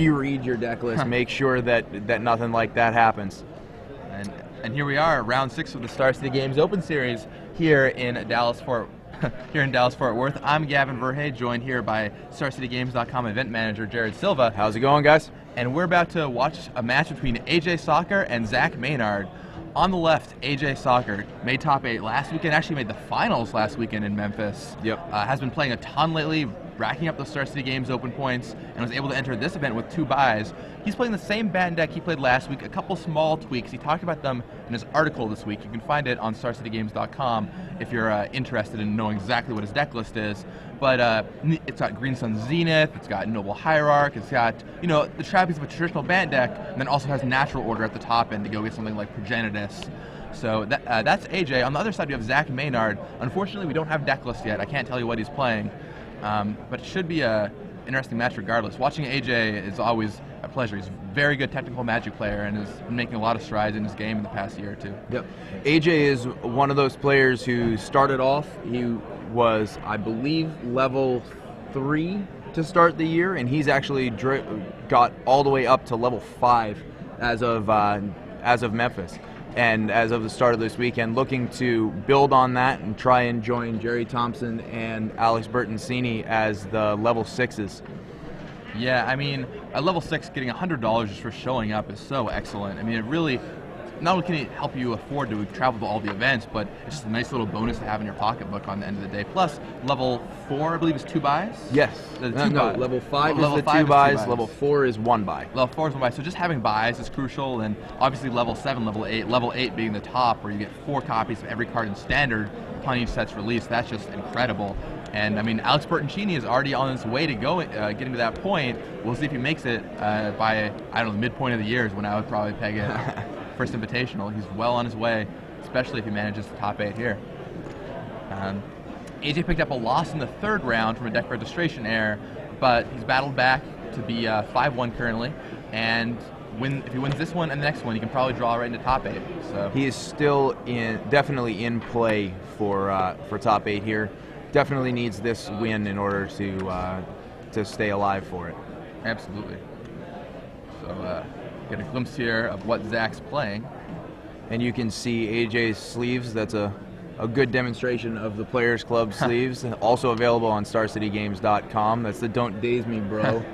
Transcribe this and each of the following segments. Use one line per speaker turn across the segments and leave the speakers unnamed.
reread your deck list, make sure that nothing like that happens.
And here we are, round 6 of the Star City Games Open Series here in Dallas-Fort Worth. I'm Gavin Verhey, joined here by StarCityGames.com event manager Jared Silva.
How's it going, guys?
And we're about to watch a match between AJ Sacher and Zach Maynard. On the left, AJ Sacher made top 8 last weekend, actually made the finals last weekend in Memphis.
Yep.
Has been playing a ton lately, racking up those Star City Games Open points, and was able to enter this event with 2 buys. He's playing the same bat deck he played last week, a couple small tweaks. He talked about them in his article this week. You can find it on StarCityGames.com if you're interested in knowing exactly what his deck list is. But it's got Green Sun Zenith, it's got Noble Hierarch, it's got, you know, the trappings of a traditional bat deck, and then also has Natural Order at the top end to go get something like Progenitus. So that's AJ. On the other side, we have Zach Maynard. Unfortunately, we don't have deck list yet. I can't tell you what he's playing. But it should be an interesting match regardless. Watching AJ is always a pleasure. He's a very good technical Magic player and has been making a lot of strides in his game in the past year or two.
Yep. AJ is one of those players who started off, he was, I believe, level 3 to start the year, and he's actually got all the way up to level 5 as of Memphis. And as of the start of this weekend, looking to build on that and try and join Jerry Thompson and Alex Bertoncini as the level 6s.
Yeah, I mean, at level 6, getting $100 just for showing up is so excellent. I mean, it really, not only can it help you afford to travel to all the events, but it's just a nice little bonus to have in your pocketbook on the end of the day. Plus, level 4, I believe, is 2 buys?
Yes. No, level 5 is the 2 buys, level 4 is 1 buy.
Level 4 is 1 buy, so just having buys is crucial, and obviously level 7, level 8 being the top, where you get 4 copies of every card in Standard upon each set's release. That's just incredible. And I mean, Alex Bertoncini is already on his way to getting to that point. We'll see if he makes it by, I don't know, the midpoint of the year is when I would probably peg it. First Invitational. He's well on his way, especially if he manages the top 8 here. AJ picked up a loss in the 3rd round from a deck registration error, but he's battled back to be 5-1 currently, and if he wins this one and the next one, he can probably draw right into top 8. So
he is still definitely in play for top 8 here. Definitely needs this win in order to stay alive for it.
Absolutely. So get a glimpse here of what Zach's playing. And
you can see AJ's sleeves. That's a good demonstration of the Players Club sleeves. Also available on StarCityGames.com. That's the Don't Daze Me Bro.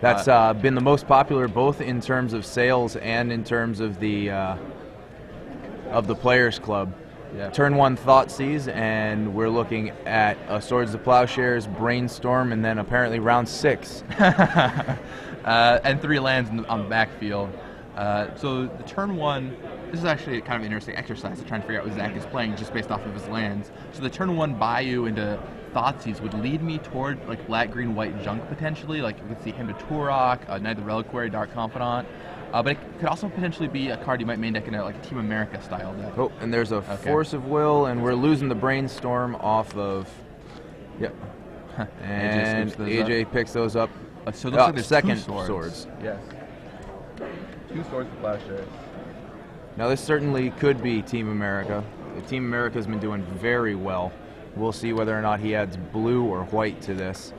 That's been the most popular both in terms of sales and in terms of the Players Club.
Yeah.
Turn 1 Thoughtseize, and we're looking at Swords to Plowshares, Brainstorm, and then apparently round 6.
And 3 lands on the backfield. So the turn 1, this is actually kind of an interesting exercise to try and figure out what Zach is playing just based off of his lands. So the turn 1 Bayou into Thoughtseize would lead me toward like black, green, white junk potentially. Like you could see him to Turok, Knight of the Reliquary, Dark Confidant. But it could also potentially be a card you might main deck in a Team America style deck.
Oh, and there's a Force of Will, and we're losing the Brainstorm off of. Yep. And AJ picks those up.
So it looks like there's
second
2 swords. Yes. 2 swords to Plowshares.
Now this certainly could be Team America. Team America's been doing very well. We'll see whether or not he adds blue or white to this.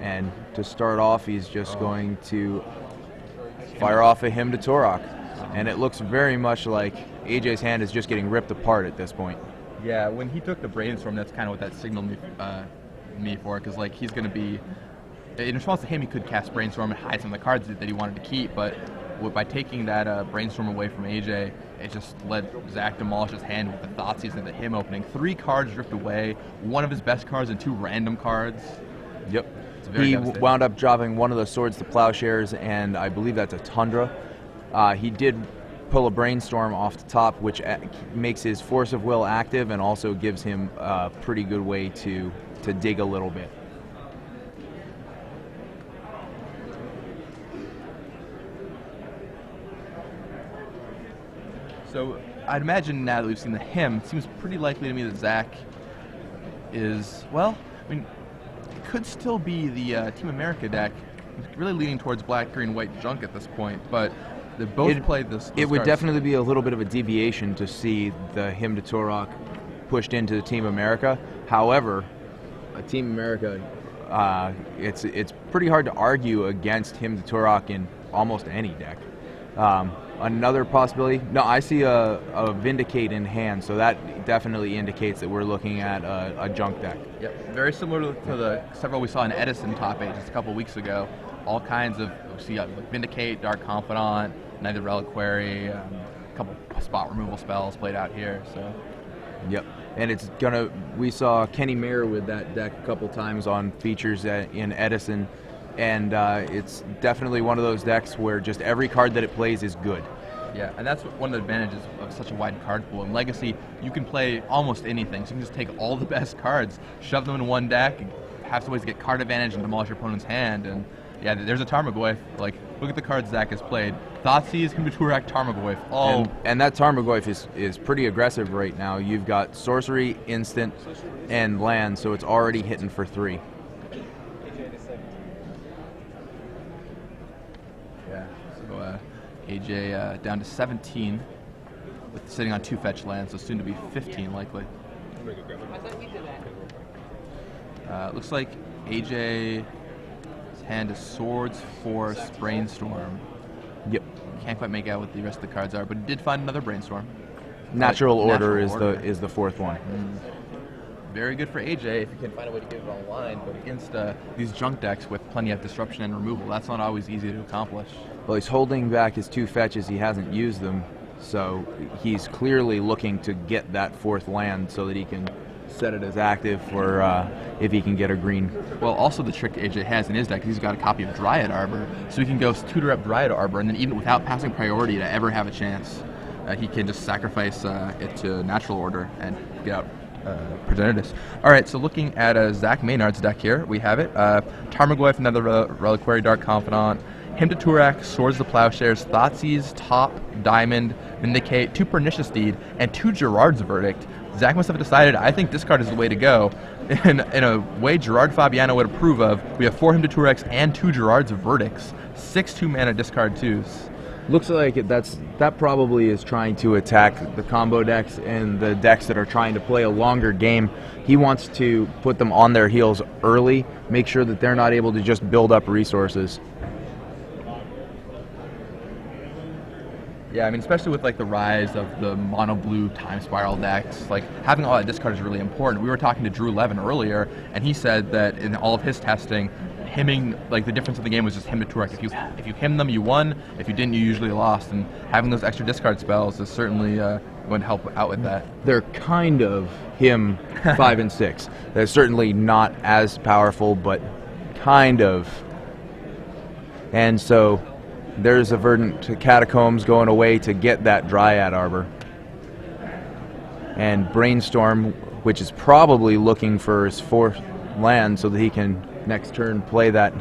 And to start off, he's just going to fire off a Hymn to Turok. And it looks very much like AJ's hand is just getting ripped apart at this point.
Yeah, when he took the Brainstorm, that's kind of what that signaled me for, because like he's going to be, in response to him, he could cast Brainstorm and hide some of the cards that he wanted to keep, but by taking that Brainstorm away from AJ, it just let Zach demolish his hand with the Thoughtseize and the Hymn opening. 3 cards drift away, one of his best cards and 2 random cards.
Yep. He wound up dropping one of the Swords to Plowshares, and I believe that's a Tundra. He did pull a Brainstorm off the top, which makes his Force of Will active and also gives him a pretty good way to dig a little bit.
So I'd imagine now that we've seen the Hymn, it seems pretty likely to me that Zach is, well, I mean, it could still be the Team America deck, really leaning towards black, green, white junk at this point, but they both played this.
It would definitely be a little bit of a deviation to see the Hymn to Turok pushed into the Team America. However, Team America, it's pretty hard to argue against him to Turok in almost any deck. Another possibility, no, I see a Vindicate in hand, so that definitely indicates that we're looking at a junk deck.
Yep, very similar to the several we saw in Edison top 8 just a couple weeks ago. All kinds of, we see like Vindicate, Dark Confidant, Knight of the Reliquary, a couple spot removal spells played out here. So.
Yep, and we saw Kenny Mayer with that deck a couple times on features in Edison. And it's definitely one of those decks where just every card that it plays is good.
Yeah, and that's one of the advantages of such a wide card pool. In Legacy, you can play almost anything. So you can just take all the best cards, shove them in one deck, and have some ways to get card advantage and demolish your opponent's hand. And yeah, there's a Tarmogoyf. Like, look at the cards Zach has played. Thoughtseize, Kambaturak, Tarmogoyf. Oh.
And that Tarmogoyf is pretty aggressive right now. You've got sorcery, instant, and land, so it's already hitting for 3.
AJ down to 17, with sitting on 2 fetch lands, so soon to be 15 likely. Looks like AJ's hand is Swords, Force, Brainstorm.
Yep.
Can't quite make out what the rest of the cards are, but he did find another Brainstorm.
Natural Order is the 4th one.
Very good for AJ if you can find a way to get it online, but against these junk decks with plenty of disruption and removal, that's not always easy to accomplish.
Well, he's holding back his 2 fetches. He hasn't used them, so he's clearly looking to get that 4th land so that he can set it as active for if he can get a green.
Well, also the trick AJ has in his deck, he's got a copy of Dryad Arbor, so he can go tutor up Dryad Arbor, and then even without passing priority to ever have a chance, he can just sacrifice it to Natural Order and get out Progenitus. All right, so looking at Zach Maynard's deck here, we have it. Tarmogoyf, another Reliquary, Dark Confidant, Hymn to Turak, Swords to Plowshares, Thoughtseize, Top, Diamond, Vindicate, 2 Pernicious Deed, and 2 Gerard's Verdict. Zach must have decided, I think discard is the way to go. In a way Gerard Fabiano would approve of, we have 4 Hymn to Turaks and 2 Gerard's Verdicts, 6 2-mana discard 2s.
Looks like that probably is trying to attack the combo decks and the decks that are trying to play a longer game. He wants to put them on their heels early, make sure that they're not able to just build up resources.
Yeah, I mean, especially with like the rise of the mono blue time spiral decks, like having all that discard is really important. We were talking to Drew Levin earlier, and he said that in all of his testing, hymning, like the difference of the game was just hymn to Turek. If you hymn them, you won. If you didn't, you usually lost. And having those extra discard spells is certainly going to help out with that.
They're kind of hymn 5 and 6. They're certainly not as powerful, but kind of. And so there's a Verdant Catacombs going away to get that Dryad Arbor. And Brainstorm, which is probably looking for his 4th land so that he can next turn play that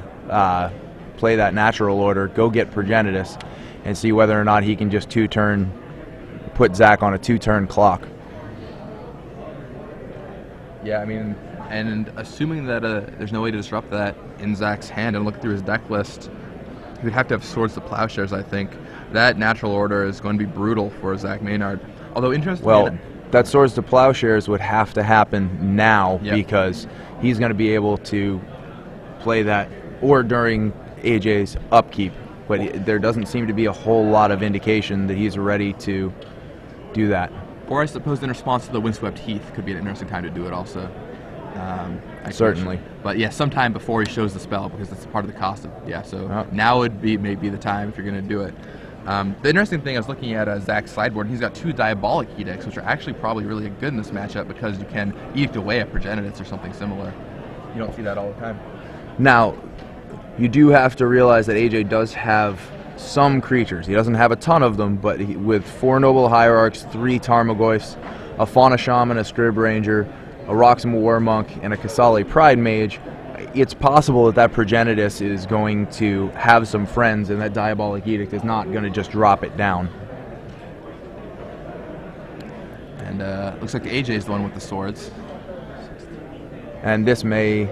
Natural Order, go get Progenitus, and see whether or not he can just put Zach on a 2-turn clock.
Yeah, I mean, and assuming that there's no way to disrupt that in Zach's hand and look through his deck list, he would have to have Swords to Plowshares, I think. That Natural Order is going to be brutal for Zach Maynard. Although interestingly...
Well, that Swords to Plowshares would have to happen now, because he's going to be able to play that, or during AJ's upkeep. But there doesn't seem to be a whole lot of indication that he's ready to do that.
Or I suppose in response to the Windswept Heath could be an interesting time to do it also.
Certainly.
But yeah, sometime before he shows the spell, because that's part of the cost of, now would be maybe the time if you're going to do it. The interesting thing, I was looking at Zach's sideboard, and he's got 2 Diabolic Edicts, which are actually probably really good in this matchup because you can edict away a Progenitus or something similar. You don't see that all the time.
Now, you do have to realize that AJ does have some creatures. He doesn't have a ton of them, but with 4 Noble Hierarchs, 3 Tarmogoyfs, a Fauna Shaman, a Scrib Ranger, a Roxham War Monk, and a Kasali Pride Mage, it's possible that Progenitus is going to have some friends, and that Diabolic Edict is not going to just drop it down.
And looks like AJ is the one with the swords.
And this may...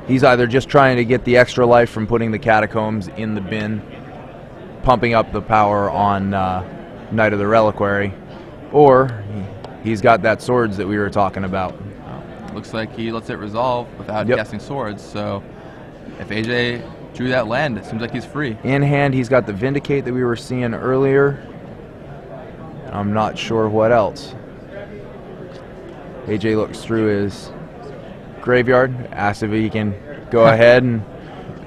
He's either just trying to get the extra life from putting the Catacombs in the bin, pumping up the power on Knight of the Reliquary, or he's got that swords that we were talking about.
looks like he lets it resolve without
Yep.
casting swords. So if AJ drew that land, it seems like he's free.
In hand, he's got the Vindicate that we were seeing earlier. I'm not sure what else. AJ looks through his graveyard, asks if he can go ahead, and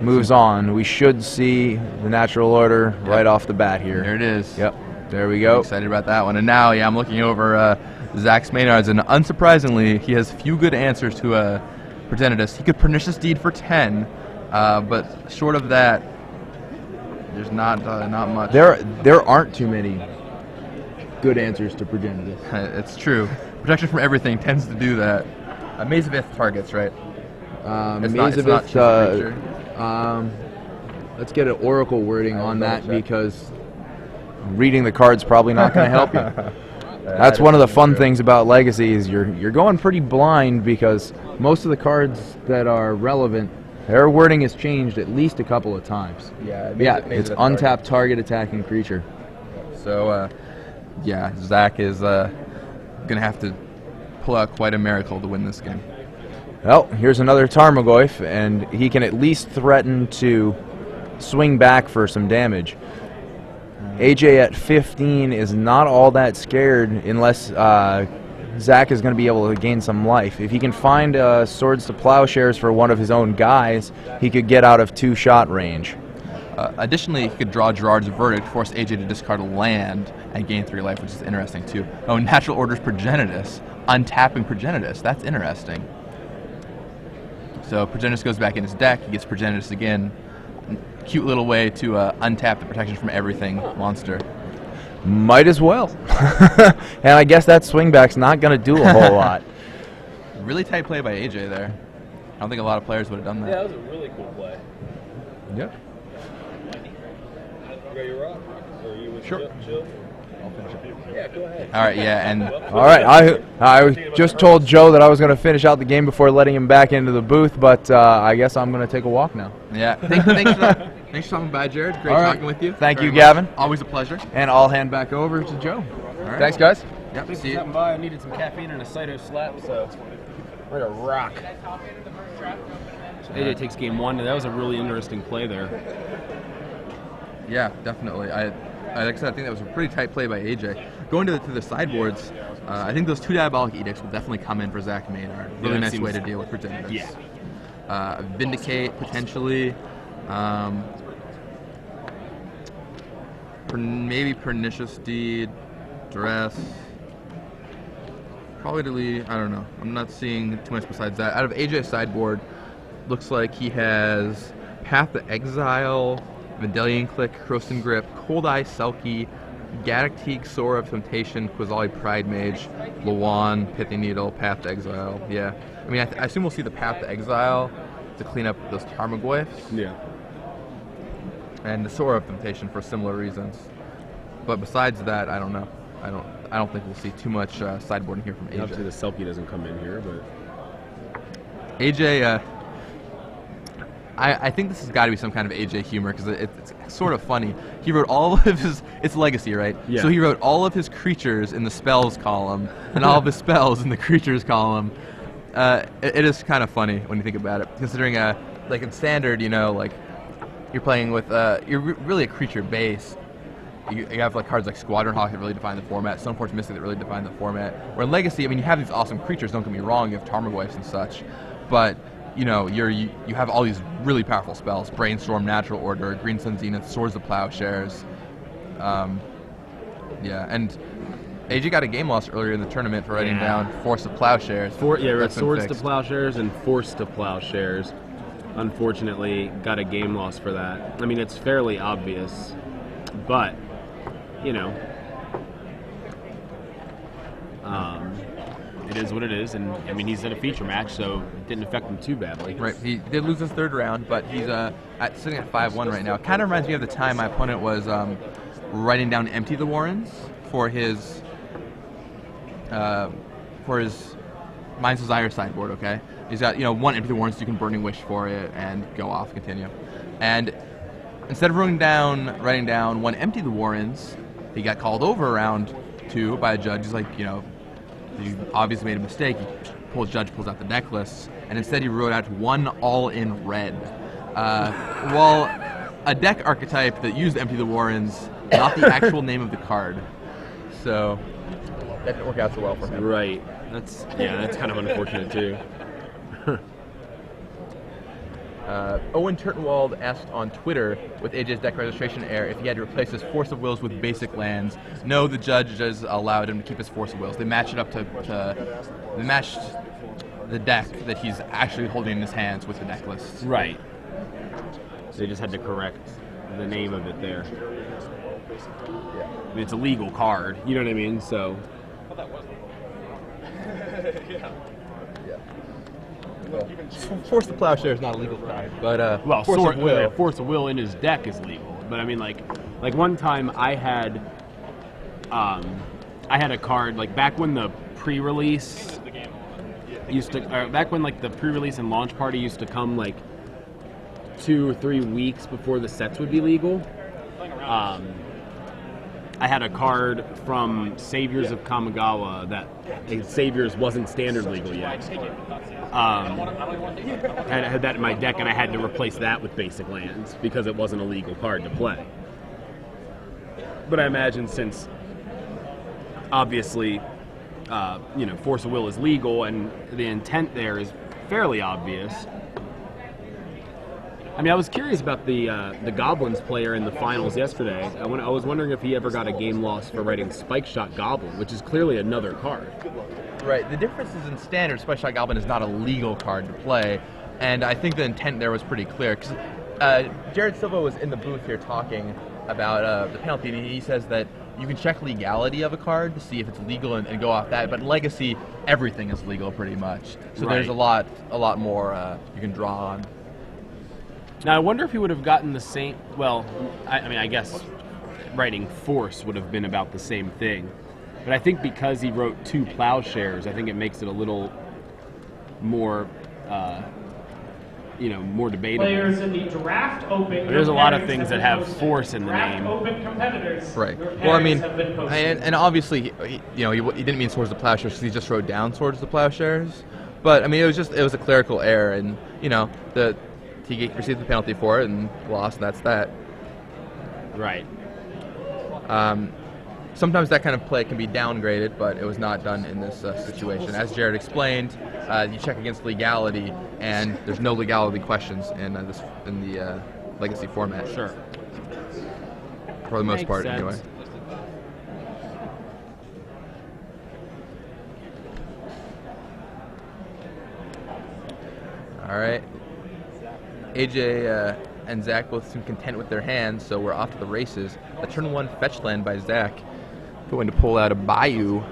moves on. We should see the natural order right off the bat here.
There it is.
Yep, there we
I'm
go.
excited about that one. And now, yeah, I'm looking over Zach's Maynard's, and unsurprisingly, he has few good answers to Progenitus. He could Pernicious Deed for 10, but short of that, there's not much.
There aren't too many good answers to Progenitus.
It's true. Protection from everything tends to do that. Maze of Ith targets, right? It's not choose a creature.
Let's get an oracle wording on that, because reading the card's probably not going to help you. That's one of the fun things about Legacy is you're going pretty blind, because most of the cards that are relevant, their wording has changed at least a couple of times. It's untapped target attacking creature.
So, Zach is going to have to pull out quite a miracle to win this game.
Well, here's another Tarmogoyf, and he can at least threaten to swing back for some damage. AJ at 15 is not all that scared unless Zach is going to be able to gain some life. If he can find Swords to Plowshares for one of his own guys, he could get out of 2-shot range.
Additionally, he could draw Gerard's Verdict, force AJ to discard a land, and gain 3 life, which is interesting too. Oh, Natural Order's Progenitus, untapping Progenitus. That's interesting. So Progenitus goes back in his deck. He gets Progenitus again. Cute little way to untap the protection from everything monster.
Might as well. And I guess that swingback's not going to do a whole lot.
Really tight play by AJ there. I don't think a lot of players would have done that.
Yeah, that was a really cool play.
Yep.
You got your rock? Or you with
Sure.
Jill? I'll finish it. Yeah, go ahead.
All right, yeah, and
All right, I just told Joe that I was going to finish out the game before letting him back into the booth, but I guess I'm going to take a walk now.
yeah, thanks for stopping by, Jared. Great
All right.
talking with you.
Thank
Very
you,
much.
Gavin.
Always a pleasure.
And I'll hand back over to Joe.
All right.
Thanks, guys.
Yep,
Thanks
see
for
you.
stopping by. I needed some caffeine and a Cyto slap, so we're going to rock. So AJ takes game 1, and that was a really interesting play there.
Yeah, definitely. Like I said, I think that was a pretty tight play by AJ. Going to the sideboards, I think those 2 Diabolic Edicts will definitely come in for Zach Maynard. Really
that
nice
seems-
way to deal with Progenitus.
Yeah.
Vindicate, potentially. Maybe Pernicious Deed, Duress. Probably, I don't know. I'm not seeing too much besides that. Out of AJ's sideboard, looks like he has Path to Exile, Vendelian Click, Croson Grip, Cold Eye Selkie, Gaddock Teague, Sora of Temptation, Quasali Pride Mage, Lawan, Pithy Needle, Path to Exile. Yeah. I mean, I assume we'll see the Path to Exile to clean up those Tarmogoyfs.
Yeah.
And the Sora of Temptation for similar reasons. But besides that, I don't know. I don't think we'll see too much sideboarding here from AJ.
Obviously, the Selkie doesn't come in here, but
AJ, I think this has got to be some kind of AJ humor, because it's sort of funny. He wrote all of his, it's Legacy, right?
Yeah.
So he wrote all of his creatures in the spells column, and all of his spells in the creatures column. It is kind of funny when you think about it, considering, like in Standard, you know, like you're playing with, you're really a creature base. You have like cards like Squadron Hawk that really define the format, Stoneforge Mystic that really define the format. Where in Legacy, I mean, you have these awesome creatures, don't get me wrong, you have Tarmogoyfs and such, but you know, you have all these really powerful spells: Brainstorm, Natural Order, Green Sun Zenith, Swords to Plowshares. Yeah, and AJ got a game loss earlier in the tournament for writing down Force of Plowshares. That's been
Swords to
fixed.
Plowshares and Force to Plowshares. Unfortunately, got a game loss for that. I mean, it's fairly obvious, but you know, it is what it is, and I mean, he's in a feature match, so it didn't affect him too badly.
Right, he did lose his third round, but he's sitting at 5-1 right now. Kind of reminds me of the time my opponent was writing down Empty the Warrens for his Mind's Desire sideboard. Okay, he's got, you know, 1 Empty the Warrens, so you can Burning Wish for it and go off, continue. And instead of writing down 1 Empty the Warrens, he got called over round 2 by a judge. He's like, you know, you obviously made a mistake. He judge pulls out the deck lists, and instead he wrote out one all-in red. While a deck archetype that used Empty the Warrens, not the actual name of the card. So that didn't work out so well for him.
Right. That's kind of unfortunate too.
Owen Turtenwald asked on Twitter with AJ's deck registration error if he had to replace his Force of Wills with basic lands. No, the judge just allowed him to keep his Force of Wills. They matched it up they matched the deck that he's actually holding in his hands with the deck list.
Right. They just had to correct the name of it there. I mean, it's a legal card, you know what I mean? So.
Force the Plowshare is not a legal card, but
Force of Will in his deck is legal. But I mean, like one time I had a card like back when the pre-release back when like the pre-release and launch party used to come like 2 or 3 weeks before the sets would be legal. I had a card from Saviors of Kamigawa that Saviors wasn't standard legal yet. I had that in my deck, and I had to replace that with basic lands because it wasn't a legal card to play. But I imagine since, obviously, Force of Will is legal, and the intent there is fairly obvious. I mean, I was curious about the Goblins player in the finals yesterday. I was wondering if he ever got a game loss for writing Spike Shot Goblin, which is clearly another card.
Right. The difference is in standard, Spike Shot Goblin is not a legal card to play, and I think the intent there was pretty clear. Because Jared Silva was in the booth here talking about the penalty, and he says that you can check legality of a card to see if it's legal and go off that. But in Legacy, everything is legal pretty much. So There's a lot more you can draw on.
Now, I wonder if he would have gotten the same... Well, I mean, I guess writing Force would have been about the same thing. But I think because he wrote 2 Plowshares, I think it makes it a little more, more debatable.
Players in the draft open.
There's a lot of things that have Force in the name.
Open competitors.
Right. Well, I mean, and obviously, he didn't mean Swords of Plowshares because he just wrote down Swords of Plowshares. But, I mean, it was a clerical error, and, he received the penalty for it and lost, and that's that.
Right.
Sometimes that kind of play can be downgraded, but it was not done in this situation. As Jared explained, you check against legality, and there's no legality questions in the Legacy format.
Sure.
For the most
Makes
part,
sense.
anyway. All right. AJ and Zach both seem content with their hands, so we're off to the races. A turn 1 fetch land by Zach. Going to pull out a Bayou.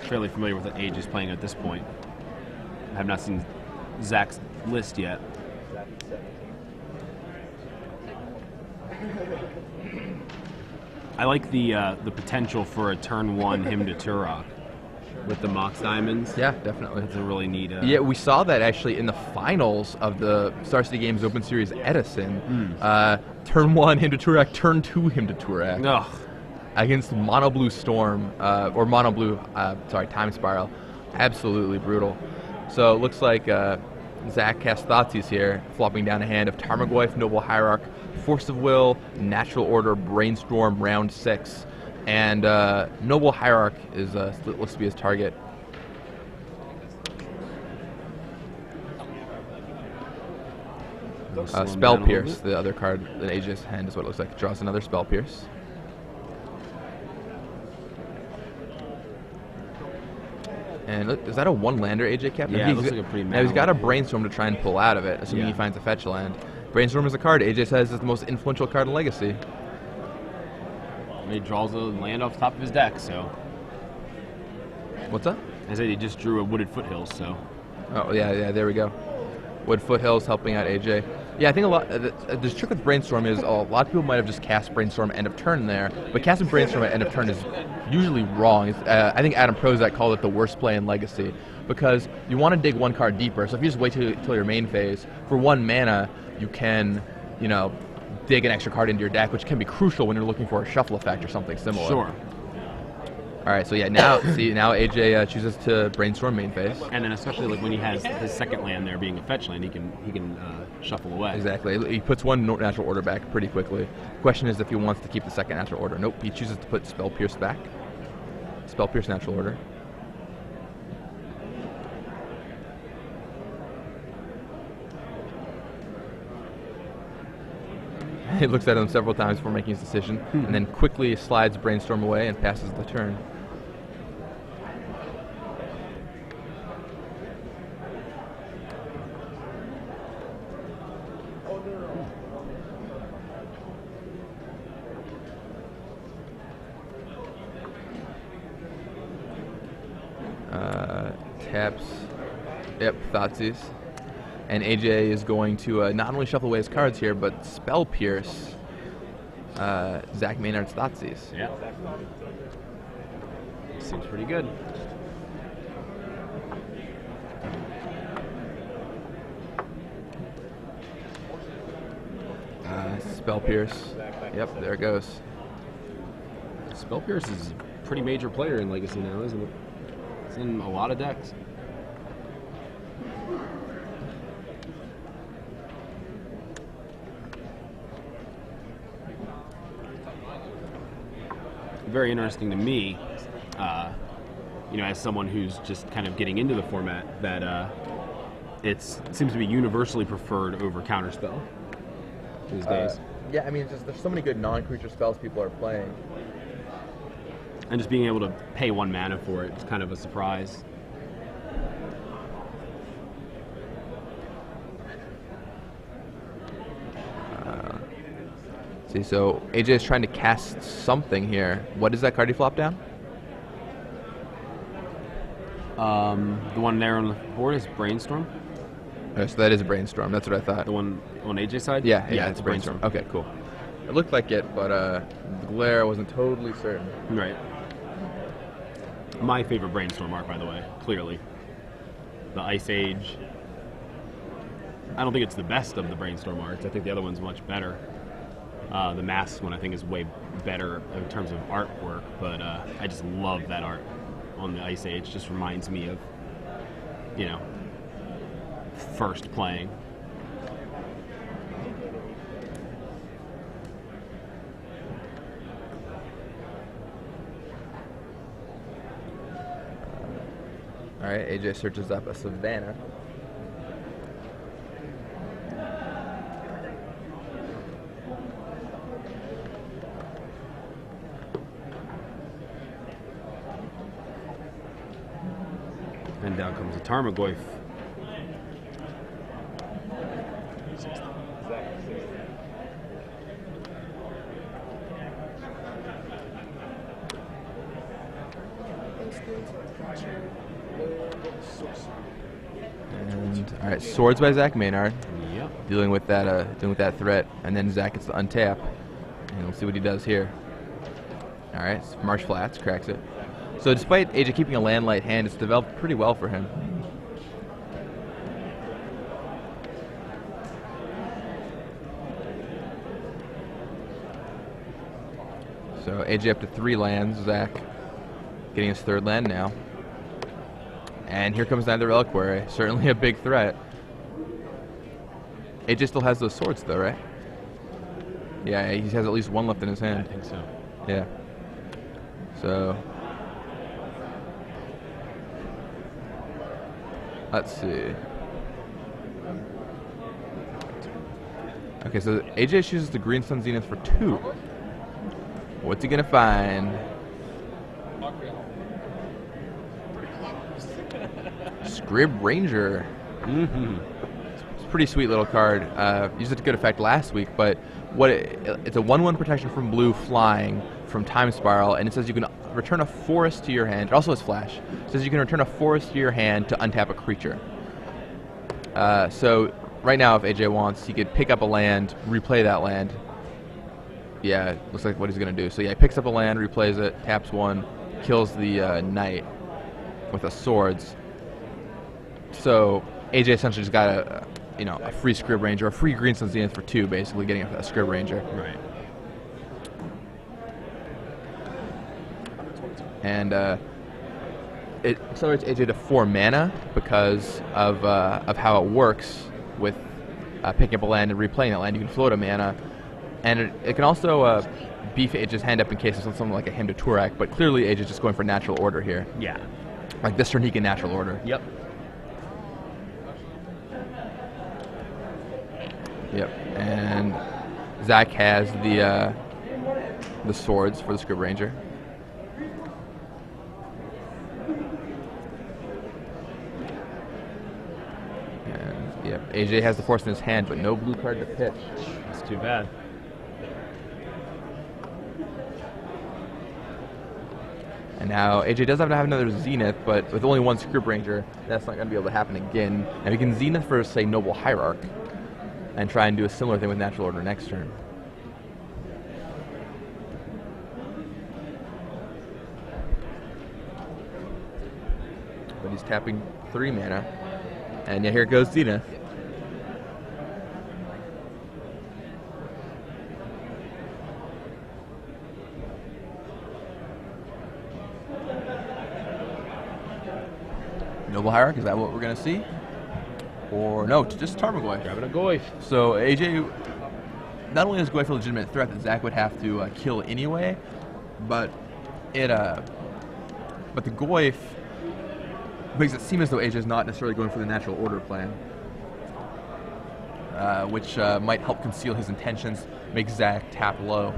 Fairly familiar with what Age is playing at this point. I have not seen Zach's list yet. I like the potential for a turn 1 him to Turok with the Mox Diamonds.
Yeah, definitely.
That's a really neat.
Yeah, we saw that actually in the finals of the Star City Games Open Series Edison. Turn 1 him to Turok, turn 2 him to Turok.
Ugh.
Against Mono Blue Storm, or Mono Blue, Time Spiral. Absolutely brutal. So it looks like Zach casts Thoughtseize here, flopping down a hand of Tarmogoyf, Noble Hierarch, Force of Will, Natural Order, Brainstorm, round 6. And Noble Hierarch is looks to be his target. Spell Pierce, the other card in AJ's hand is what it looks like. Draws another Spell Pierce. And look, is that a 1-lander AJ kept?
Yeah, it looks like a pretty
Now he's got a Brainstorm to try and pull out of it, assuming he finds a fetch land. Brainstorm is a card AJ says is the most influential card in Legacy.
He draws a land off the top of his deck, so.
What's up?
I said he just drew a Wooded Foothills, so.
Oh, yeah, there we go. Wood Foothills helping out AJ. Yeah, I think a lot. The trick with Brainstorm is a lot of people might have just cast Brainstorm end of turn there, but casting Brainstorm at end of turn is usually wrong. I think Adam Prozac called it the worst play in Legacy because you want to dig 1 card deeper. So if you just wait till your main phase, for 1 mana, you can, dig an extra card into your deck, which can be crucial when you're looking for a shuffle effect or something similar.
Sure.
All right, so yeah, now AJ chooses to brainstorm main phase.
And then especially like when he has his second land there being a fetch land, he can shuffle away.
Exactly. He puts one natural order back pretty quickly. Question is if he wants to keep the second natural order. Nope, he chooses to put Spell Pierce back. Spell Pierce natural order. He looks at him several times before making his decision, and then quickly slides Brainstorm away and passes the turn. Taps, yep, Thoughtseize. And AJ is going to not only shuffle away his cards here, but Spell Pierce Zach Maynard's Thoughtseize.
Yeah. Seems pretty good.
Spell Pierce. Yep, there it goes.
Spell Pierce is a pretty major player in Legacy now, isn't it? It's in a lot of decks. Very interesting to me, as someone who's just kind of getting into the format, that it seems to be universally preferred over Counterspell these days.
Yeah, I mean, there's so many good non-creature spells people are playing.
And just being able to pay 1 mana for it is kind of a surprise.
See, so AJ is trying to cast something here. What is that card he flopped down?
The one there on the board is Brainstorm.
Okay, so that is a Brainstorm. That's what I thought.
The one on AJ's side?
Yeah, it's a Brainstorm. Okay, cool. It looked like it, but the glare wasn't totally certain.
Right. My favorite Brainstorm art, by the way, clearly. The Ice Age. I don't think it's the best of the Brainstorm arts. I think the other one's much better. The Masks one I think is way better in terms of artwork, but I just love that art on the Ice Age. Just reminds me of, first playing.
All right, AJ searches up a Savannah.
And down comes a Tarmogoyf.
And all right, Swords by Zach Maynard.
Yep.
Dealing with that threat, and then Zach gets to untap, and we'll see what he does here. All right, so Marsh Flats cracks it. So despite AJ keeping a land light hand, it's developed pretty well for him. So AJ up to 3 lands, Zach getting his 3rd land now. And here comes another Reliquary, certainly a big threat. AJ still has those swords though, right? Yeah, he has at least 1 left in his hand.
I think so.
Yeah. So let's see. Okay, so AJ chooses the Green Sun Zenith for 2. What's he gonna find? Scrib Ranger.
Mm-hmm.
It's a pretty sweet little card. Used it to good effect last week, but it's a 1/1 protection from blue flying from Time Spiral, and it says you can return a forest to your hand. It also has flash. It says you can return a forest to your hand to untap a creature. So right now, if AJ wants, he could pick up a land, replay that land. Yeah, looks like what he's going to do. So yeah, he picks up a land, replays it, taps 1, kills the knight with a swords. So AJ essentially just got a free Scrib Ranger, a free Green Sun Zenith for 2, basically getting a Scrib Ranger.
Right.
and it accelerates AJ to 4 mana because of how it works with picking up a land and replaying that land. You can float a mana, and it can also beef AJ's hand up in case it's something like a Hymn to Turak, but clearly AJ's just going for natural order here.
Yeah.
Like this turn he can natural order.
Yep.
Yep. And Zach has the swords for the Scrib Ranger. And yep, AJ has the force in his hand, but no blue card to pitch.
That's too bad.
And now AJ does have to have another Zenith, but with only one Scrib Ranger, that's not going to be able to happen again. And we can Zenith for, say, Noble Hierarch, and try and do a similar thing with Natural Order next turn. But he's tapping 3 mana, and yeah, here goes Zenith. Noble Hierarch, is that what we're going to see? Or no, just Tarmogoyf.
Grabbing a Goyf.
So AJ, not only is Goyf a legitimate threat that Zach would have to kill anyway, but the Goyf makes it seem as though AJ is not necessarily going for the natural order plan, which might help conceal his intentions, make Zach tap low.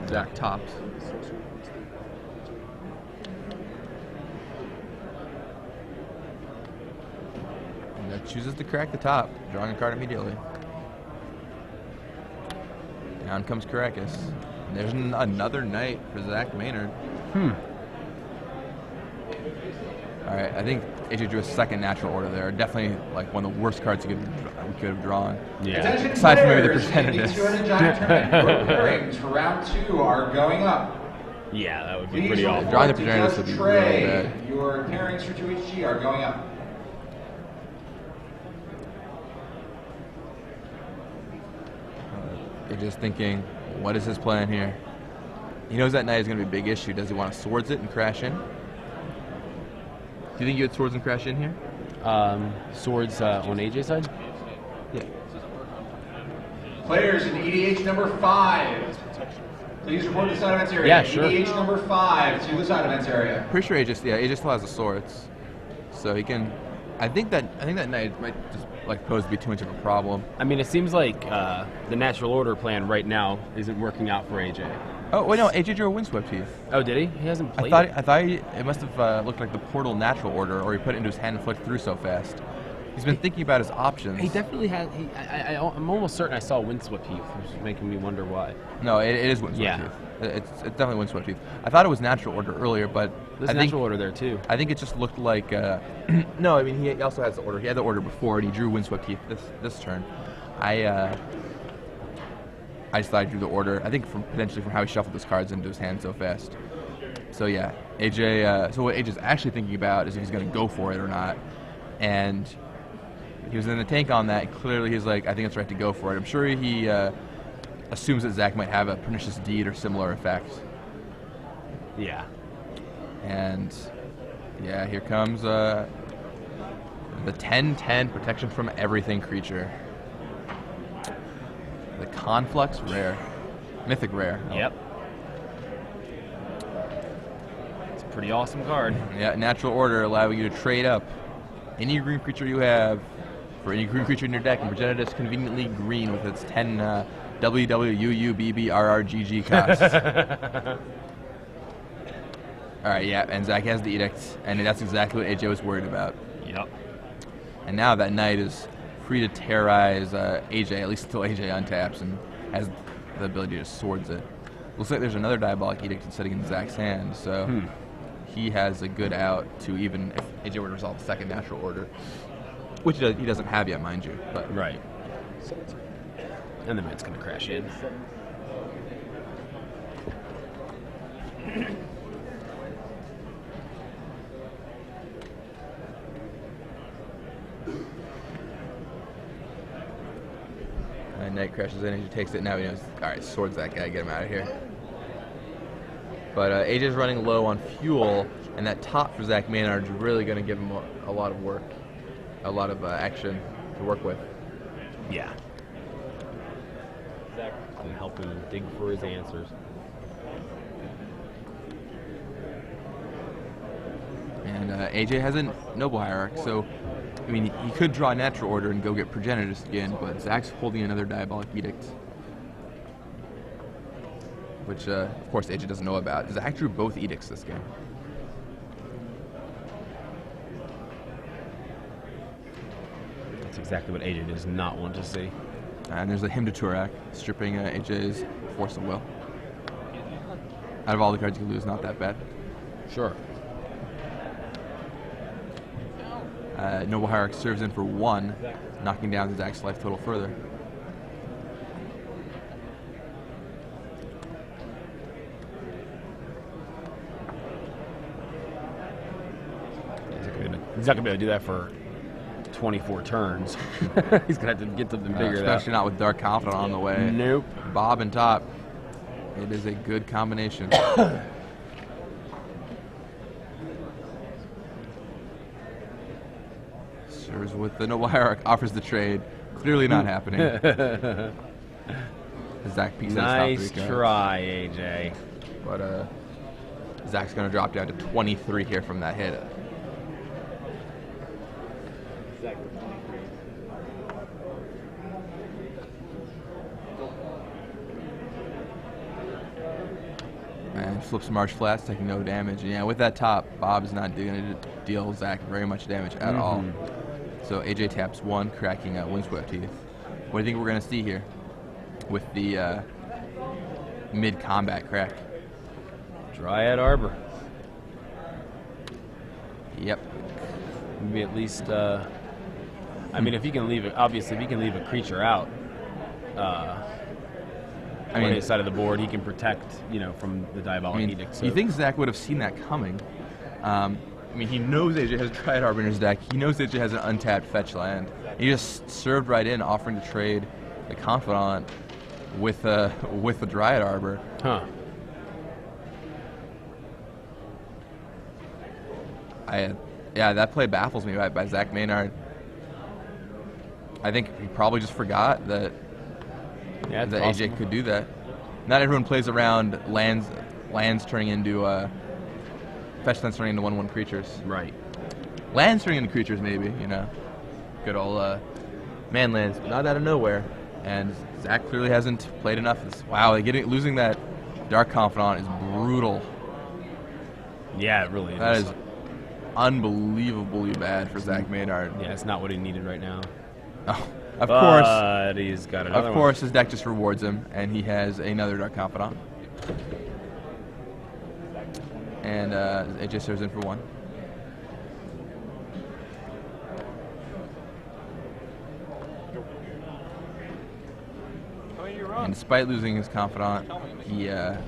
Zach tops. And chooses to crack the top, drawing a card immediately. Down comes Caracas. And there's another knight for Zach Maynard. Alright, I think AJ drew a second natural order there. Definitely like one of the worst cards we could have drawn.
Yeah.
Aside from maybe the percentages.
Pairings for round 2 are going up.
Yeah, that would be pretty awful.
Drawing the percentages would be really bad.
Your pairings for 2HG are going up.
You're just thinking, what is his plan here? He knows that knight is going to be a big issue. Does he want to swords it and crash in? Do you think you had swords and crash in here?
Swords on AJ's side?
Yeah.
Players in EDH number 5. Please report to the side events area.
Yeah, sure.
EDH number 5 to the side events area.
Pretty sure AJ still has the swords, so he can. I think that knight might just like pose to be too much of a problem.
I mean, it seems like the natural order plan right now isn't working out for AJ.
Oh wait, no, AJ drew a Windswept Heath.
Oh, did he? He hasn't played.
I thought it must have looked like the Portal natural order, or he put it into his hand and flicked through so fast. He's been thinking about his options.
He definitely has. I'm almost certain I saw Windswept Heath, which is making me wonder why.
No, it is Windswept Heath. It's definitely Windswept Heath. I thought it was natural order earlier, but
There's natural order there too.
I think it just looked like. No, I mean he also has the order. He had the order before, and he drew Windswept Heath this turn. I just thought I drew the order. I think potentially from how he shuffled his cards into his hand so fast. So yeah, AJ. So what AJ's actually thinking about is if he's going to go for it or not, and he was in the tank on that. Clearly, he's like, I think it's right to go for it. I'm sure he assumes that Zach might have a pernicious deed or similar effect.
Yeah.
And yeah, here comes the 10/10 protection from everything creature. The Conflux rare, mythic rare.
Yep. It's a pretty awesome card.
Yeah, natural order allowing you to trade up any green creature you have for any green creature in your deck and present it as conveniently green with its 10 WWUUBBRRGG costs. All right, yeah, and Zach has the edict, and that's exactly what AJ was worried about.
Yep.
And now that knight is free to terrorize AJ, at least until AJ untaps and has the ability to swords it. Looks like there's another Diabolic Edict sitting in Zach's hand, so he has a good out to even if AJ were to resolve the second natural order, which he doesn't have yet, mind you. But
Right. And the mint's going to crash in.
Knight crashes in and he takes it. Now he knows, all right, swords that guy, get him out of here. But AJ's running low on fuel, and that top for Zach Maynard is really going to give him a lot of work, a lot of action to work with.
Yeah. And help him dig for his answers.
And AJ has a Noble Hierarch, so I mean he could draw Natural Order and go get Progenitus again, but Zach's holding another Diabolic Edict, which of course AJ doesn't know about. Zach drew both Edicts this game.
That's exactly what AJ does not want to see.
And there's a Hymn to Turak, stripping AJ's Force of Will. Out of all the cards you can lose, not that bad.
Sure.
Noble Hierarch serves in for 1, knocking down Zach's life total further.
He's not going to be able to do that for 24 turns. He's going to have to get something bigger.
Especially not with Dark Confidant on the way.
Nope.
Bob and top. It is a good combination. Serves with the Noble Hierarch, offers the trade. Clearly not happening. Zach peeks at his top 3 cards.
Nice try, AJ.
But Zach's going to drop down to 23 here from that hit. And flips Marsh Flats, taking no damage. And yeah, with that top, Bob is not going to deal Zach very much damage at all. So AJ taps 1, cracking Windswept Teeth. What do you think we're going to see here with the mid-combat crack?
Dryad Arbor.
Yep.
Maybe at least, I mean, if you can leave it, obviously, if you can leave a creature out, on his side of the board, he can protect, from the Diabolic Edict. So.
You think Zach would have seen that coming? I mean, he knows AJ has Dryad Arbor in his deck. He knows AJ has an untapped fetch land. He just served right in, offering to trade the Confidant with the Dryad Arbor.
Huh.
Yeah, that play baffles me by Zach Maynard. I think he probably just forgot that AJ could do that. Not everyone plays around lands turning into fetch lands turning into 1/1 creatures.
Right.
Lands turning into creatures, maybe, good old man lands, but not out of nowhere. And Zach clearly hasn't played enough. Wow, losing that Dark Confidant is brutal.
Yeah, it really is.
That is unbelievably bad for Zach Maynard.
Yeah, it's not what he needed right now.
Oh, of course.
But he's got another
Of course, his deck just rewards him, and he has another Dark Confidant. And AJ serves in for 1. And despite losing his Confidant, he has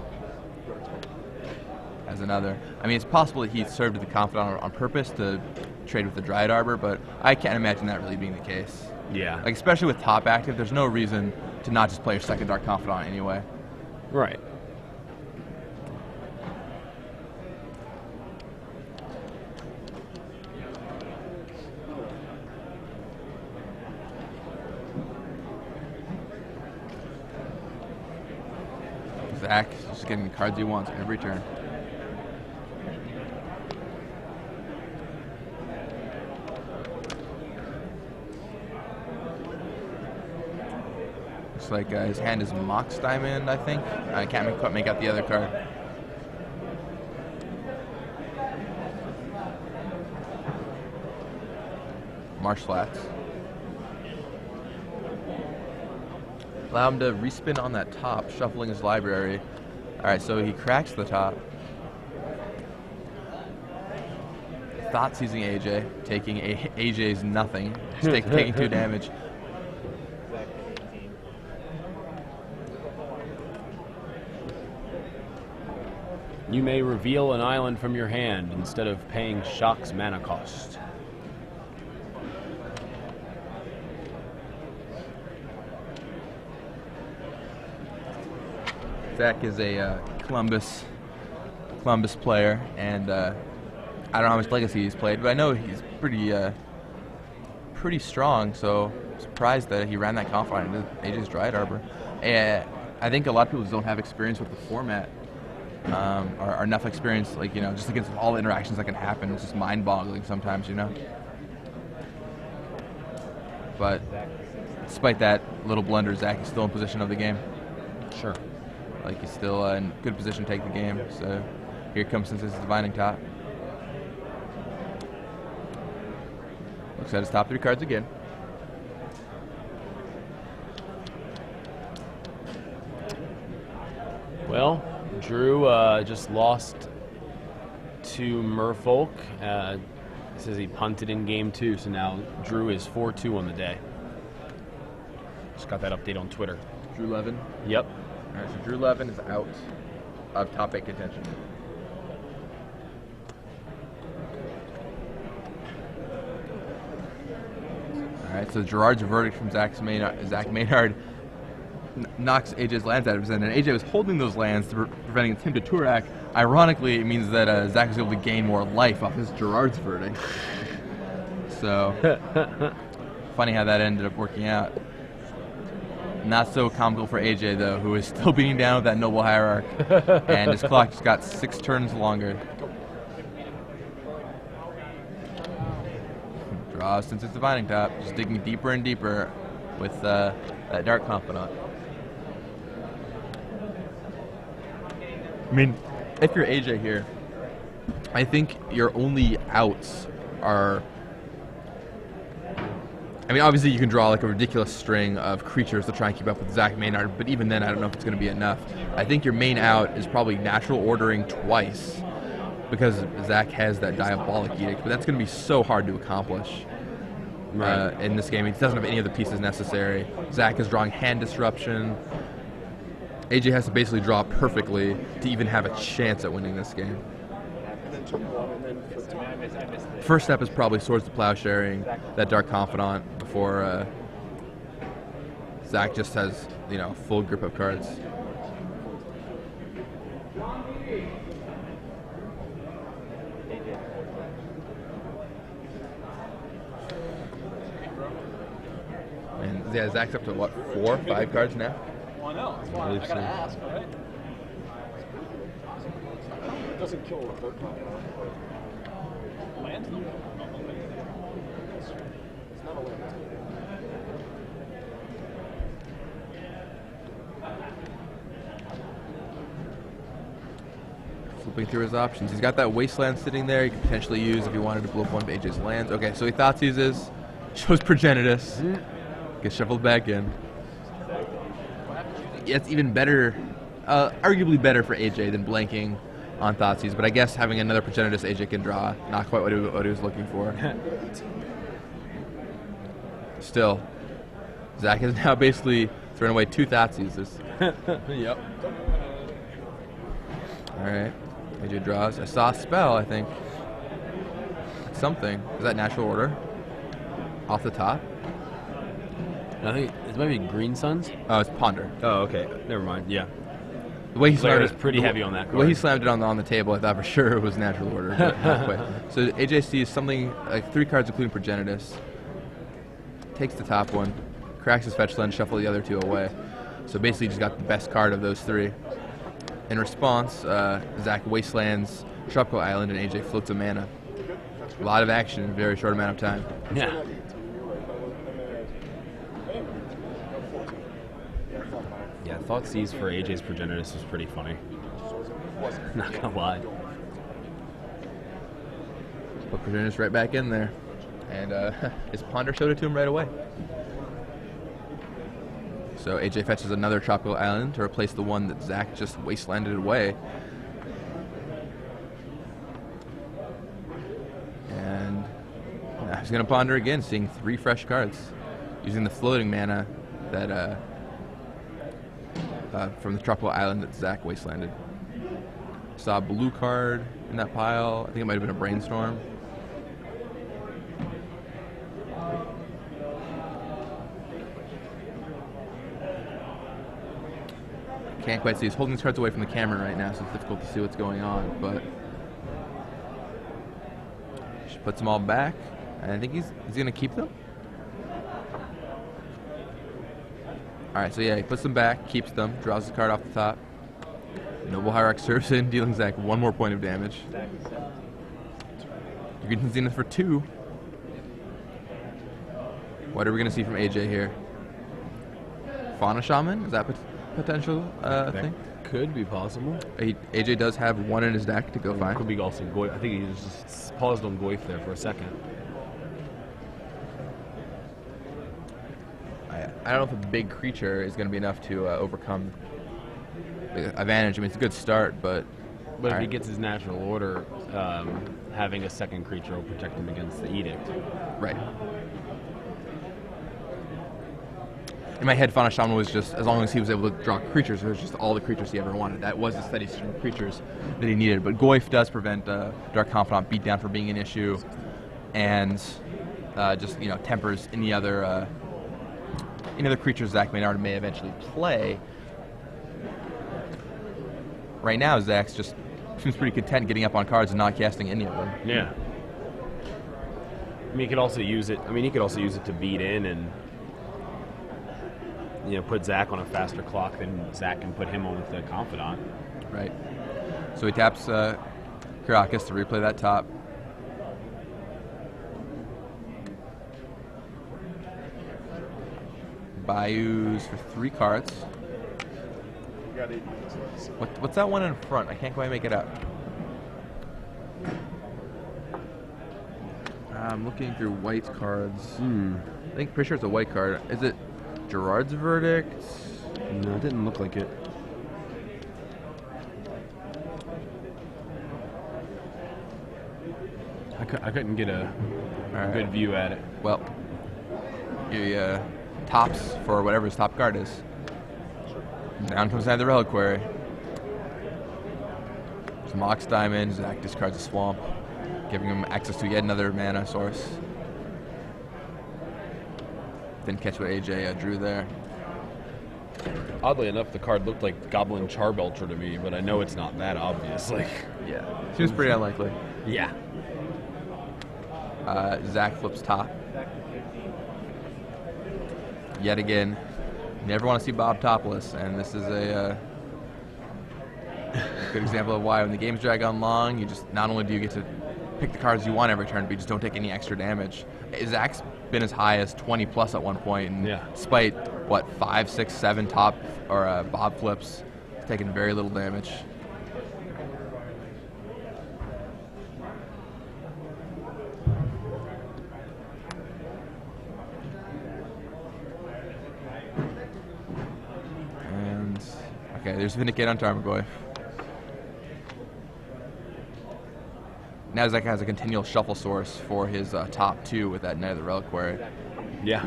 another. I mean, it's possible that he served with the Confidant on purpose to trade with the Dryad Arbor, but I can't imagine that really being the case.
Yeah.
Like, especially with top active, there's no reason to not just play your second Dark Confidant anyway.
Right.
Zach just getting the cards he wants every turn. Looks like his hand is Mox Diamond, I think. I can't quite make out the other card. Marsh Flats. Allow him to respin on that top, shuffling his library. Alright, so he cracks the top. Thought seizing AJ, taking AJ's nothing, just taking 2 damage.
You may reveal an island from your hand instead of paying Shock's mana cost.
Zach is a Columbus player, and I don't know how much Legacy he's played, but I know he's pretty strong. So I'm surprised that he ran that conf line into AJ's Dryad Arbor. I think a lot of people who don't have experience with the format or enough experience, like, you know, just against all the interactions that can happen. It's just mind-boggling sometimes, you know. But despite that little blunder, Zach is still in position of the game.
Sure.
Like, he's still in good position to take the game. So here comes since his divining top. Looks at his top 3 cards again.
Well, Drew just lost to Merfolk. Says he punted in game 2, so now Drew is 4-2 on the day. Just got that update on Twitter.
Drew Levin.
Yep.
All right, so Drew Levin is out of top 8 contention. All right, so Gerard's verdict from Zach Maynard knocks AJ's lands out of his hand, and AJ was holding those lands to preventing him to Turak. Ironically, it means that Zach was able to gain more life off his Gerard's verdict. So, funny how that ended up working out. Not so comical for AJ, though, who is still beating down with that Noble Hierarch, and his clock just got 6 turns longer. Draws since it's divining top, just digging deeper and deeper with that Dark Confidant. I mean, if you're AJ here, I think your only outs are... I mean, obviously you can draw like a ridiculous string of creatures to try and keep up with Zach Maynard, but even then I don't know if it's going to be enough. I think your main out is probably natural ordering twice, because Zach has that Diabolic Edict, but that's going to be so hard to accomplish in this game. He doesn't have any of the pieces necessary. Zach is drawing hand disruption. AJ has to basically draw perfectly to even have a chance at winning this game. First step is probably Swords to Plowsharing, that Dark Confidant, before Zach just has, you know, full grip of cards. And yeah, Zach's up to what, 4, 5 cards now?
Well, no. That's why I gotta ask, right? It doesn't kill the third time. Land? It's not a land.
Flipping through his options. He's got that Wasteland sitting there he could potentially use if he wanted to blow up one of AJ's lands. Okay, so he Thoughtseizes, shows Progenitus, gets shuffled back in. Yeah, it's even better, arguably better for AJ than blanking on Thoughtseize, but I guess having another Progenitus AJ can draw, not quite what he was looking for. Still, Zach has now basically thrown away 2 Thoughtseizes.
Yep.
Alright, AJ draws. I saw a spell, I think. Something. Is that natural order? Off the top?
I think it might be Green Suns.
Oh, it's Ponder.
Oh, okay. Never mind. Yeah.
The way he
Blair
slammed
is pretty heavy on that card.
The way he slammed it on the table, I thought for sure it was natural order, but not quite. So AJ sees something like 3 cards, including Progenitus. Takes the top one, cracks his fetch land, shuffle the other 2 away. So basically, just got the best card of those 3. In response, Zach wastelands Tropical Island, and AJ floats a mana. A lot of action in a very short amount of time.
Yeah. Yeah, Thoughtseize for AJ's Progenitus was pretty funny. Not gonna lie.
Put Progenitus right back in there. And his Ponder showed it to him right away. So AJ fetches another Tropical Island to replace the one that Zach just wastelanded away. And he's going to Ponder again, seeing 3 fresh cards. Using the floating mana that from the Tropical Island that Zach wastelanded. Saw a blue card in that pile. I think it might have been a Brainstorm. Can't quite see. He's holding his cards away from the camera right now, so it's difficult to see what's going on. But she puts them all back, and I think he's going to keep them. All right, so yeah, he puts them back, keeps them, draws the card off the top. Noble Hierarch serves in, dealing Zach 1 more point of damage. You can Zenith for 2. What are we going to see from AJ here? Fauna Shaman? Is that potential thing?
Could be possible.
AJ does have 1 in his deck to go find.
Could be also Goyf. I think he just paused on Goyf there for a second.
I don't know if a big creature is going to be enough to overcome the advantage. I mean, it's a good start, but...
But if he gets his natural order, having a second creature will protect him against the Edict.
Right. In my head, Fauna Shaman was just, as long as he was able to draw creatures, it was just all the creatures he ever wanted. That was the steady stream of creatures that he needed. But Goyf does prevent Dark Confidant beatdown from being an issue, and just, you know, tempers any other creatures Zach Maynard may eventually play. Right now, Zach's just seems pretty content getting up on cards and not casting any of them.
Yeah. I mean, he could also use it. I mean, he could also use it to beat in and, you know, put Zach on a faster clock than Zach can put him on with the Confidant.
Right. So he taps Karakas to replay that top. Bayous for 3 cards. What's that one in front? I can't quite make it out. I'm looking through white cards. I think pretty sure it's a white card. Is it Gerard's Verdict?
No, it didn't look like it. I couldn't get a good view at it.
Well, your tops for whatever his top card is. Down comes the Reliquary. Some Mox Diamond. Zach discards a Swamp, giving him access to yet another mana source. Didn't catch what AJ drew there.
Oddly enough, the card looked like Goblin Charbelcher to me, but I know it's not that, obviously.
Yeah. Seems pretty unlikely.
Yeah.
Zach flips top. Yet again, never want to see Bob topless, and this is a good example of why when the games drag on long, you just not only do you get to pick the cards you want every turn, but you just don't take any extra damage. Zach's been as high as 20 plus at one point, and despite what 5, 6, 7 top or Bob flips, he's taken very little damage. Okay, there's Vindicate on Tarmogoyf. Now Zach has a continual shuffle source for his top 2 with that Knight of the Reliquary.
Yeah.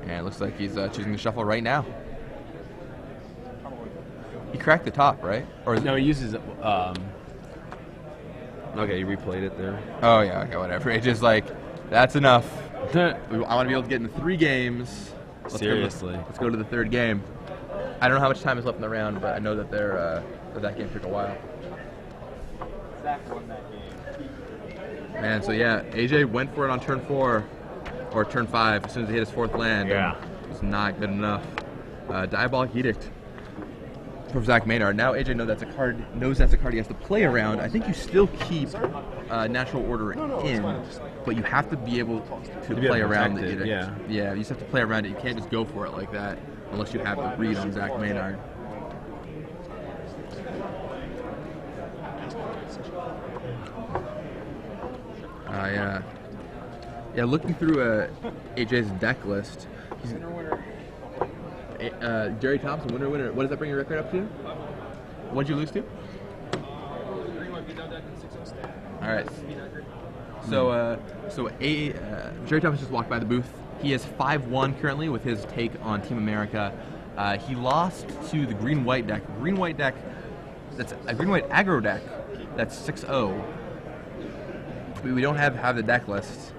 And it looks like he's choosing to shuffle right now. He cracked the top, right? Or
No, he uses... Okay, he replayed it there.
Oh, yeah, okay, whatever. It's just like, that's enough. I want to be able to get into 3 games.
Seriously.
Let's go to the 3rd game. I don't know how much time is left in the round, but I know that that game took a while.
Zach won that game.
Man, so yeah, AJ went for it on turn 4 or turn 5 as soon as he hit his 4th land.
Yeah.
It was not good enough. Diabolic Edict from Zach Maynard. Now AJ knows that's a card he has to play around. I think you still keep Natural Order in, but you have to be able to play around the Edict. Yeah, you just have to play around it. You can't just go for it like that unless you have the read on Zach Maynard. Yeah, looking through AJ's deck list, he's Jerry Thompson, winner. What does that bring your record up to? What'd you lose to? All right. So Jerry Thompson just walked by the booth. He is 5-1 currently with his take on Team America. He lost to the green-white deck. Green-white deck, that's a green-white aggro deck. That's 6-0. We don't have the deck list.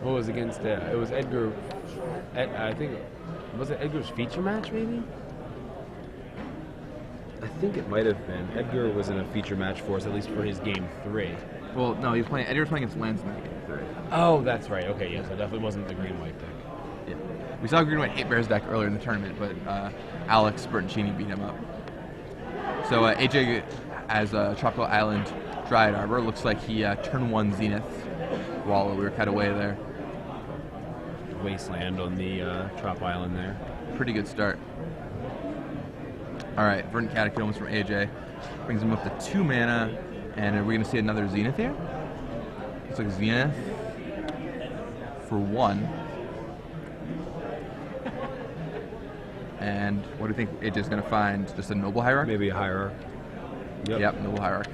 What was against that? It was Edgar. I think was it Edgar's feature match maybe? I think it might have been. Edgar was in a feature match for us, at least for his game 3.
Well, no, he was playing. Eddie was playing against Lance in that game 3.
Oh, that's right. Okay, yes, it definitely wasn't the green-white deck.
Yeah. We saw Green White Hate Bears deck earlier in the tournament, but Alex Bertoncini beat him up. So AJ as Tropical Island Dryad Arbor. Looks like he turn 1 Zenith while we were cut away there.
Wasteland on the Trop Island there.
Pretty good start. All right, Verdant Catacombs from AJ. Brings him up to 2 mana, and are we going to see another Zenith here? Looks like Zenith for 1. And what do you think AJ's going to find? Just a Noble Hierarch?
Maybe a Hierarch.
Yep, Noble Hierarch.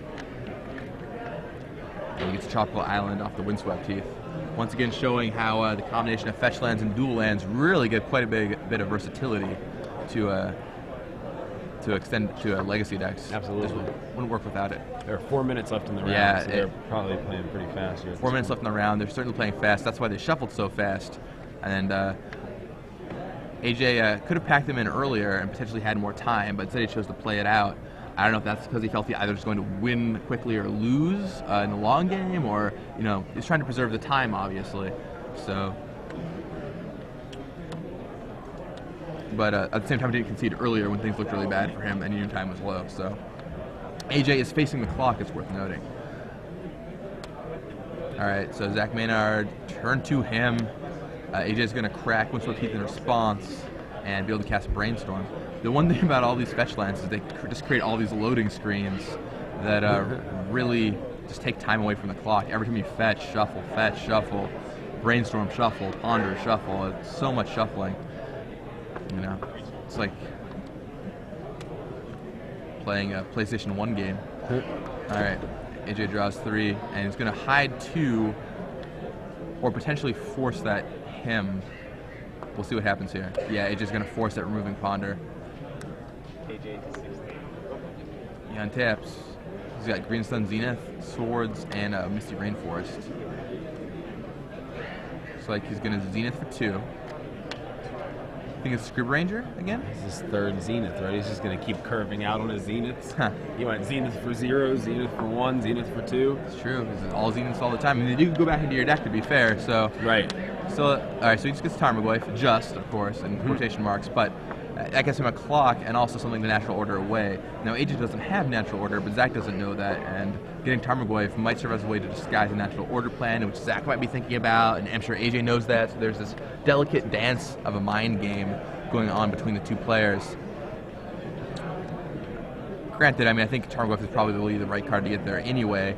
And he gets Tropical Island off the Windswept Heath. Once again showing how the combination of fetch lands and dual lands really get quite a bit of versatility to extend to legacy decks.
Absolutely.
This wouldn't work without it.
There are 4 minutes left in the round,
Yeah,
so they're probably playing pretty fast here.
4 minutes left in the round. They're certainly playing fast. That's why they shuffled so fast. And AJ could have packed them in earlier and potentially had more time, but instead he chose to play it out. I don't know if that's because he felt he either was going to win quickly or lose in the long game, or he's trying to preserve the time, obviously. So, but at the same time, he didn't concede earlier when things looked really bad for him and union time was low. So, AJ is facing the clock. It's worth noting. All right, so Zach Maynard, turn to him. AJ is going to crack Windswept Heath in response and be able to cast Brainstorm. The one thing about all these fetch lands is they just create all these loading screens that really just take time away from the clock. Every time you fetch, shuffle, brainstorm, shuffle, ponder, shuffle. It's so much shuffling. It's like playing a PlayStation 1 game. All right, AJ draws 3, and he's going to hide 2, or potentially force that him. We'll see what happens here. Yeah, AJ's going to force that removing ponder. He untaps. He's got Green Sun Zenith, Swords, and Misty Rainforest. Looks like he's going to Zenith for 2. I think it's Scrib Ranger again?
This is his 3rd Zenith, right? He's just going to keep curving out on his Zeniths.
Huh.
He went Zenith for 0, Zenith for 1, Zenith for 2.
It's true. It's all Zeniths all the time. I mean, they do go back into your deck, to be fair, so...
Right.
So, all right, so he just gets Tarmogoyf, just, of course, in quotation marks, but that gets him a clock and also something the natural order away. Now, AJ doesn't have natural order, but Zach doesn't know that, and getting Tarmogoyf might serve as a way to disguise a natural order plan, which Zach might be thinking about, and I'm sure AJ knows that, so there's this delicate dance of a mind game going on between the two players. Granted, I mean, I think Tarmogoyf is probably the right card to get there anyway,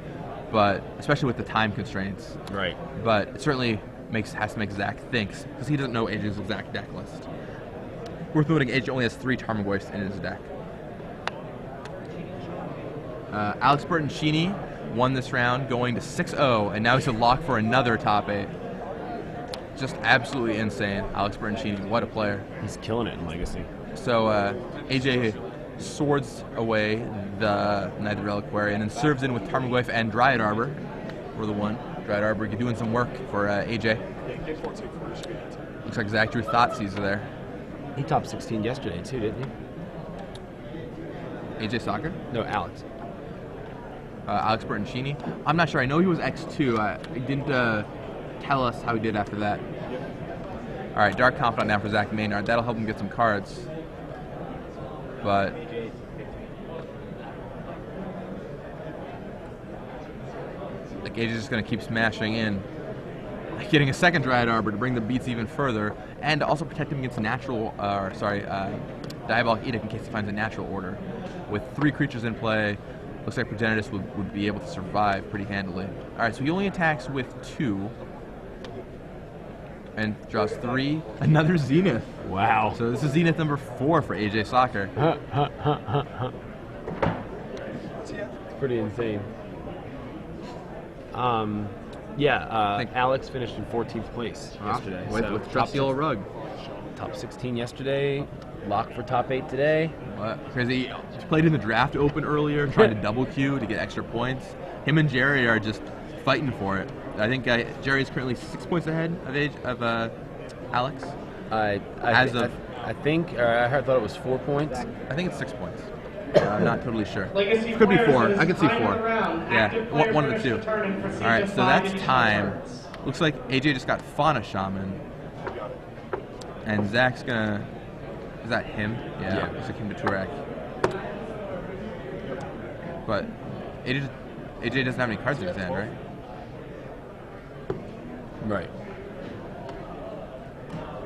but especially with the time constraints.
Right.
But it certainly has to make Zach think, because he doesn't know AJ's exact deck list. Worth noting, AJ only has 3 Tarmogoyfs in his deck. Alex Bertoncini won this round, going to 6-0, and now he's a lock for another top 8. Just absolutely insane, Alex Bertoncini. What a player.
He's killing it in Legacy.
So AJ swords away the Knight of the Reliquary and then serves in with Tarmogoyf and Dryad Arbor for the 1. Dryad Arbor doing some work for AJ. Looks like Zach drew Thoughtseize there.
He topped 16 yesterday too, didn't he?
AJ Sacher?
No, Alex.
Alex Bertoncini. I'm not sure. I know he was X2. He didn't tell us how he did after that. All right, Dark Confidant now for Zach Maynard. That'll help him get some cards. But like AJ's just going to keep smashing in. Getting a second Dryad Arbor to bring the beats even further, and to also protect him against Diabolic Edict in case he finds a natural order. With 3 creatures in play, looks like Progenitus would be able to survive pretty handily. Alright, so he only attacks with 2. And draws 3. Another Zenith.
Wow.
So this is Zenith number 4 for AJ Sacher.
It's pretty insane. Alex finished in 14th place yesterday.
With Trusty Old Rug.
Top 16 yesterday. Lock for top 8 today.
What? Crazy. He played in the draft open earlier, trying to double queue to get extra points. Him and Jerry are just fighting for it. I think Jerry is currently 6 points ahead of Alex.
I thought it was 4 points.
I think it's 6 points. I'm not totally sure.
Legacy
Could be
players
4.
is
I could see
time
4.
of the round.
Yeah,
Active player
one of the
finishes
2.
turn and proceed
All right,
to
so
5
that's
additional
time.
turns.
Looks like AJ just got Fauna Shaman. And Zach's gonna... Is that him? Yeah. Looks like him to Turak. But AJ doesn't have any cards in his hand, right?
Right.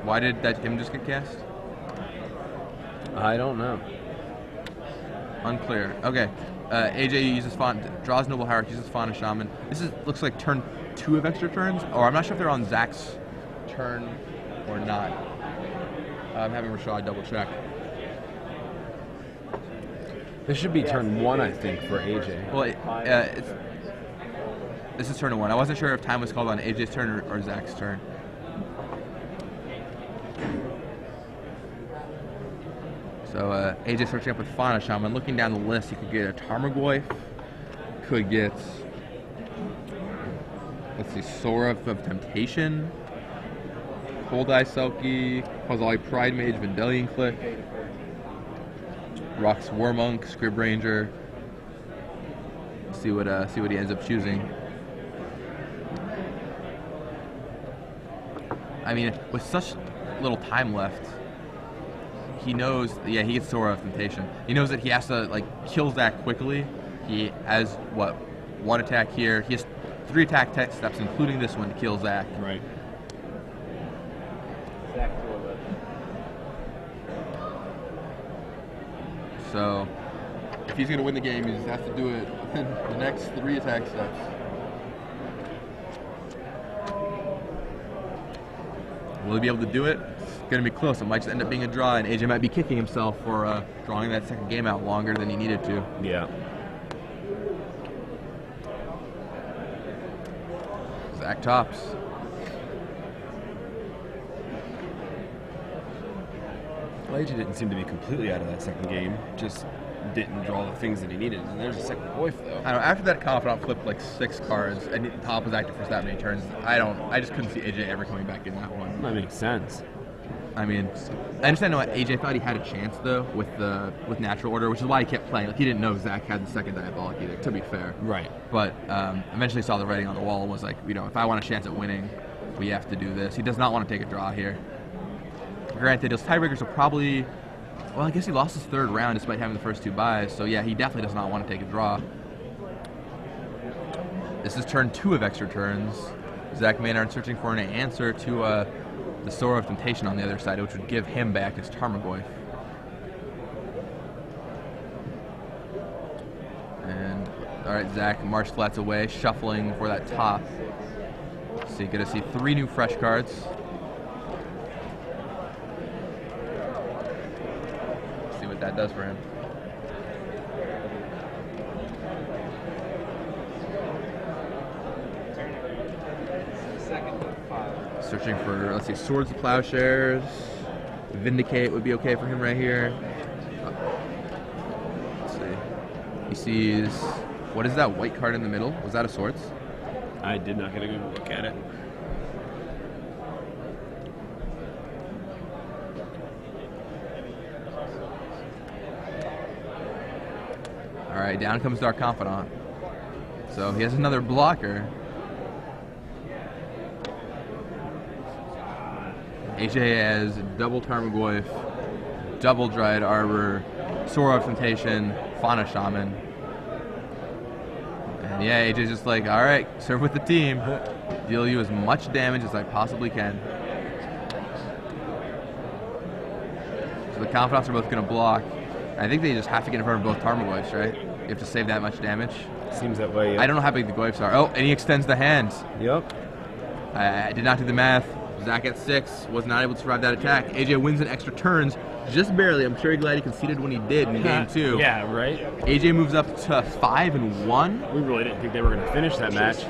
Why did that him just get cast?
I don't know.
Unclear. Okay. AJ uses draws Noble Hierarch, uses Fauna Shaman. This looks like turn 2 of extra turns, or I'm not sure if they're on Zach's turn or not. I'm having Rashad double check.
This should be turn 1, I think, for AJ.
Well, this is turn 1. I wasn't sure if time was called on AJ's turn or Zach's turn. So AJ searching up with Fauna Shaman. Looking down the list, he could get a Tarmogoyf, could get, let's see, Sora of Temptation, Cold Eye Selkie, Kozali Pride Mage, Vendelion Click, Rock's Warmonk, Scrib Ranger. See what he ends up choosing. I mean, with such little time left, he knows. Yeah, he gets Sora of Temptation. He knows that he has to kill Zach quickly. He has 1 attack here. He has 3 attack steps, including this one, to kill Zach.
Right.
So, if he's going to win the game, he just has to do it within the next 3 attack steps. Will he be able to do it? It's going to be close. It might just end up being a draw, and AJ might be kicking himself for drawing that second game out longer than he needed to.
Yeah.
Zach tops.
Well, AJ didn't seem to be completely out of that second game. Just didn't draw the things that he needed. And there's a second Goyf, though.
I don't know, after that Confidant flipped 6 cards, and top was active for that many turns, I just couldn't see AJ ever coming back in that one.
That makes sense.
I mean, I understand what AJ thought he had a chance though with Natural Order, which is why he kept playing. He didn't know Zach had the second Diabolic either, to be fair.
Right.
But eventually saw the writing on the wall and was like, if I want a chance at winning, we have to do this. He does not want to take a draw here. Granted, those tiebreakers will probably, well, I guess he lost his 3rd round despite having the first 2 buys, so yeah, he definitely does not want to take a draw. This is turn 2 of extra turns. Zach Maynard searching for an answer to the Sora of Temptation on the other side, which would give him back his Tarmogoyf. And, alright, Zach march flats away, shuffling for that top. So you're going to see 3 new fresh cards. See what that does for him. Searching for, let's see, Swords of Plowshares. Vindicate would be okay for him right here. Let's see. He sees, what is that white card in the middle? Was that a Swords?
I did not get a good look at it.
Alright, down comes Dark Confidant. So he has another blocker. AJ has double Tarmogoyf, double Dryad Arbor, Sora of Temptation, Fauna Shaman. And yeah, AJ's just like, alright, serve with the team. Deal you as much damage as I possibly can. So the Confidants are both going to block. I think they just have to get in front of both Tarmogoyfs, right? You have to save that much damage.
Seems that way, yeah.
I don't know how big the Goyfs are. Oh, and he extends the hands.
Yep.
I did not do the math. Zach at 6 was not able to survive that attack. AJ wins in extra turns, just barely. I'm sure he's glad he conceded when he did in game 2.
Yeah, right?
AJ moves up to 5-1.
We really didn't think they were going to finish that match.